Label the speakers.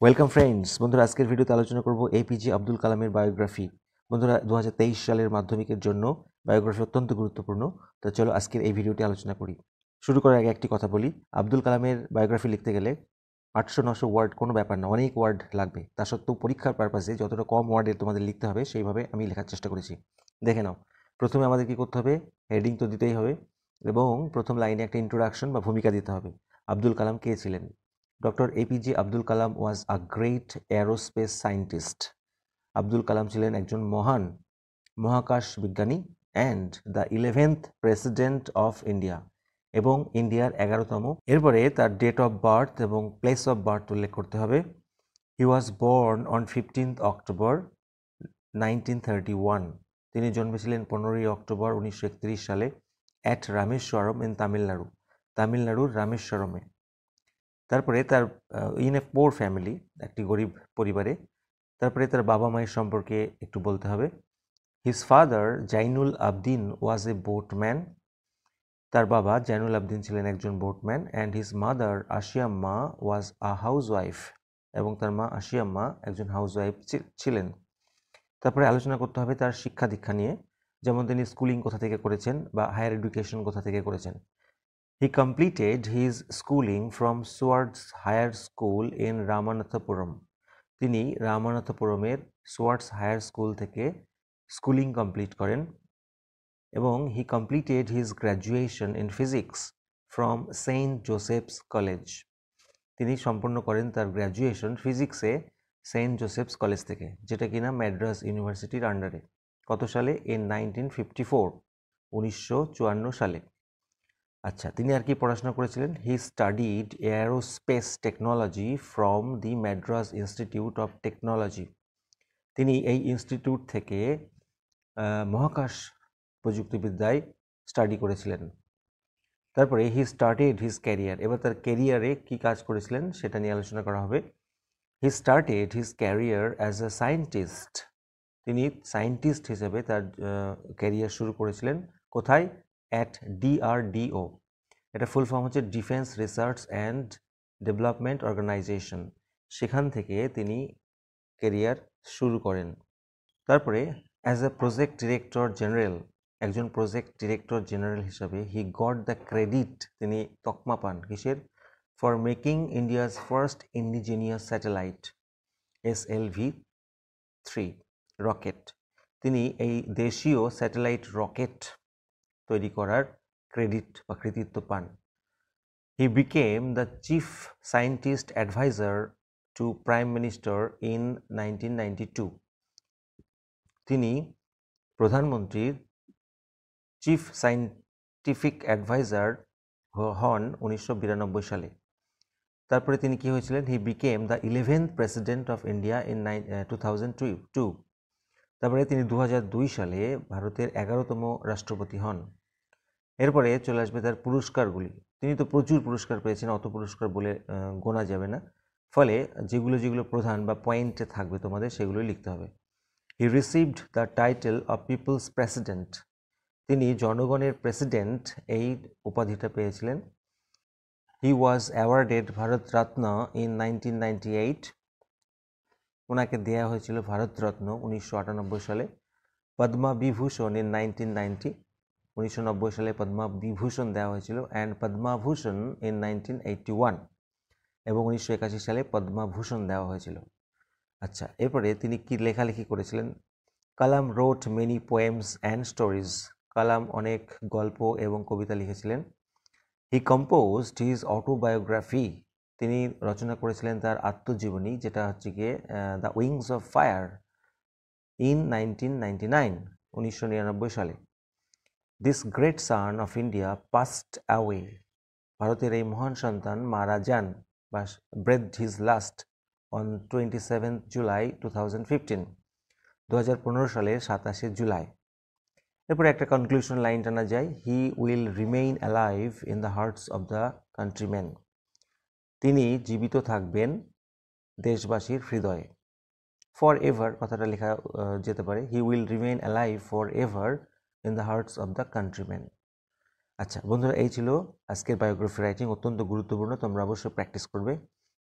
Speaker 1: Welcome friends. বন্ধুরা, আজকের ভিডিওতে আলোচনা করব এপিজে আব্দুল কালামের বায়োগ্রাফি। বন্ধুরা, 2023 সালের মাধ্যমিকের জন্য বায়োগ্রাফি অত্যন্ত গুরুত্বপূর্ণ। তো চলো আজকের এই ভিডিওটি আলোচনা করি। শুরু করার আগে একটি কথা বলি, আব্দুল কালামের বায়োগ্রাফি লিখতে গেলে 800-900 ওয়ার্ড কোনো ব্যাপার না, অনেক ওয়ার্ড লাগবে। তা সত্ত্বেও পরীক্ষার পারপাসে যতটা কম ওয়ার্ডে তোমাদের লিখতে হবে সেইভাবে আমি লেখার চেষ্টা করেছি। দেখে নাও, প্রথমে আমাদের কী করতে হবে? হেডিং তো দিতেই হবে এবং প্রথম লাইনে একটা ইন্ট্রোডাকশন বা ভূমিকা দিতে হবে। আব্দুল কালাম কে ছিলেন? Dr. APJ Abdul Kalam was a great aerospace scientist. Abdul Kalam ছিলেন একজন মহান মহাকাশ বিজ্ঞানী and the 11th president of India, এবং ইন্ডিয়ার 11তম। এরপরে তার ডেট অফ বার্থ এবং প্লেস অফ বার্থ উল্লেখ করতে হবে। He was born on 15th October 1931। তিনি জন্মেছিলেন 15ই অক্টোবর 1931 সালে অ্যাট রামেশ্বরম ইন তামিলনাড়ুর রামেশ্বরমে। তারপরে তার ইন এ পোর ফ্যামিলি, একটি গরিব পরিবারে। তারপরে তার বাবা মায়ের সম্পর্কে একটু বলতে হবে। হিজ ফাদার জাইনুল আবদিন ওয়াজ এ বোটম্যান। তার বাবা জাইনুল আবদিন ছিলেন একজন boatman. And his mother Ashiamma was a house wife, এবং তার মা আশিয়াম্মা একজন হাউস ওয়াইফ ছিলেন। তারপরে আলোচনা করতে হবে তার শিক্ষা দীক্ষা নিয়ে, যেমন তিনি স্কুলিং কোথা থেকে করেছেন বা হায়ার এডুকেশন কোথা থেকে করেছেন। He completed his schooling from Swartz Higher School in Ramanathapuram. তিনি রামানাথপুরমের সোয়ার্টস হায়ার স্কুল থেকে স্কুলিং কমপ্লিট করেন, এবং he completed his graduation in physics from saint Joseph's college. তিনি সম্পন্ন করেন তার গ্র্যাজুয়েশন ফিজিক্সে সেন্ট জোসেফস কলেজ থেকে, যেটা কিনা ম্যাড্রাস ইউনিভার্সিটির আন্ডারে। কত সালে? ইন 1954, 1954 সালে। আচ্ছা, তিনি আর কি পড়াশোনা করেছিলেন? হি studied aerospace technology from the Madras institute of technology. তিনি এই ইনস্টিটিউট থেকে মহাকাশ প্রযুক্তিবিদ্যায় স্টাডি করেছিলেন। তারপরে হি স্টার্টেড হিজ ক্যারিয়ার। এবার তার ক্যারিয়ারে কী কাজ করেছিলেন সেটা নিয়ে আলোচনা করা হবে। He started his career as a scientist. তিনি সায়েন্টিস্ট হিসেবে তার ক্যারিয়ার শুরু করেছিলেন। কোথায়? At DRDO। এটা ফুল ফর্ম হচ্ছে defence research and development organisation. সেখান থেকে তিনি ক্যারিয়ার শুরু করেন। তারপরে as a project director general, একজন প্রজেক্ট ডিরেক্টর জেনারেল হিসাবে হি গট দ্য ক্রেডিট, তিনি তকমা পান কিসের? For making India's first indigenous satellite SLV-3 rocket. তিনি এই দেশীয় স্যাটেলাইট রকেট তৈরি করার ক্রেডিট বা কৃতিত্ব পান। He became the chief scientist advisor to Prime Minister in 1992. তিনি প্রধানমন্ত্রীর চিফ সায়েন্টিফিক অ্যাডভাইজার হন 1992 সালে। তারপরে তিনি কি হয়েছিলেন? He became the 11th president of India in 2002। তারপরে তিনি 2002 সালে ভারতের 11তম রাষ্ট্রপতি হন। এরপরে চলে আসবে তার পুরস্কারগুলি। তিনি তো প্রচুর পুরস্কার পেয়েছেন, অত পুরস্কার বলে গোনা যাবে না। ফলে যেগুলো প্রধান বা পয়েন্টে থাকবে তোমাদের সেগুলোই লিখতে হবে। He received the title of people's president. তিনি জনগণের প্রেসিডেন্ট এই উপাধিটা পেয়েছিলেন। He was awarded Bharat Ratna in 1998। ওনাকে দেওয়া হয়েছিল ভারতরত্ন 1998 সালে। পদ্মা বিভূষণ ইন 1990, 1990 সালে পদ্মা বিভূষণ দেওয়া হয়েছিল। অ্যান্ড পদ্মাভূষণ ইন 1981, এবং 1981 সালে পদ্মাভূষণ দেওয়া হয়েছিল। আচ্ছা, এরপরে তিনি কি লেখালেখি করেছিলেন? Kalam wrote many poems and stories. Kalam অনেক গল্প এবং কবিতা লিখেছিলেন। He composed his autobiography. তিনি রচনা করেছিলেন তার আত্মজীবনী, যেটা হচ্ছে গিয়ে the Wings of Fire in 1999, 1999 সালে। This great son of India passed away. ভারতের এই মহান সন্তান মারা যান বা breath his last on 27th July 2015, 2015 সালের 27শে জুলাই। এরপরে একটা কনক্লুশন লাইন টানা যায়। He will remain alive in the hertz of the countryman. তিনি জীবিত থাকবেন দেশবাসীর হৃদয়ে। ফর এভার কথাটা লেখা যেতে পারে, he will remain alive for ever in the hertz of the countryman. আচ্ছা বন্ধুরা, এই ছিল আজকের বায়োগ্রাফি রাইটিং, অত্যন্ত গুরুত্বপূর্ণ। তোমরা অবশ্যই প্র্যাকটিস করবে।